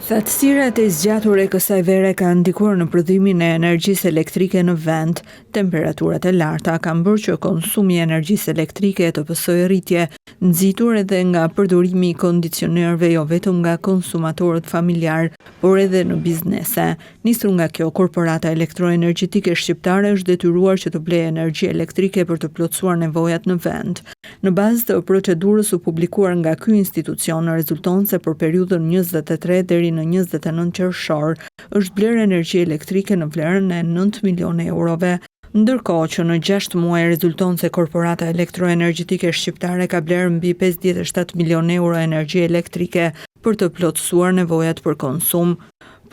Thatësirat e zgjatur e kësaj vere kanë ndikuar në prodhimin e energjisë elektrike në vend. Temperaturat e larta kanë bërë që konsumi i energjisë elektrike të pësojë rritje, nxitur edhe nga përdorimi i kondicionerëve jo vetëm nga konsumatorët familjar, por edhe në biznese. Nisur nga kjo, korporata elektroenergjetike shqiptare është detyruar që të blejë energji elektrike për të plotësuar nevojat në vend. Në bazë të procedurës u publikuar nga ky institucion, rezulton se për periudhën 23 deri në 29 qershor është blerë energji elektrike në vlerën e 9 milionë eurove, ndërkohë që në 6 muaj rezulton se korporata elektroenergjetike shqiptare ka blerë mbi 57 milionë euro energji elektrike për të plotësuar nevojat për konsum.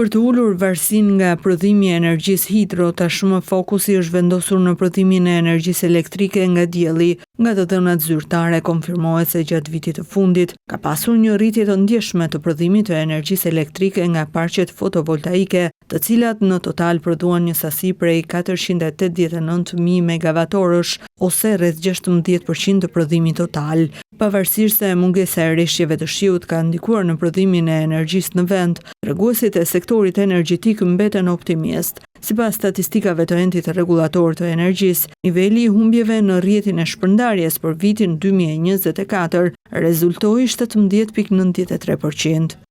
Për të ulur varësinë nga prodhimi i energjisë hidro, tashmë fokusi është vendosur në prodhimin e energjisë elektrike nga dielli. Nga të dhënat zyrtare konfirmohet se gjatë vitit të fundit ka pasur një rritje të ndjeshme të prodhimit të energjisë elektrike nga parqet fotovoltaike, të cilat në total prodhuan një sasi prej 489.000 megawatorësh, ose rreth 16% të prodhimit total. Pavarësisht se mungesa e rreshjeve të shiut ka ndikuar në prodhimin e energjisë në vend, treguesit e sektorit energjetik mbeten optimist. Sipas statistikave të Entit Rregullator të Energjisë, niveli i humbjeve në rrjetin e shpërndarjes për vitin 2024 rezultoi 17.93%.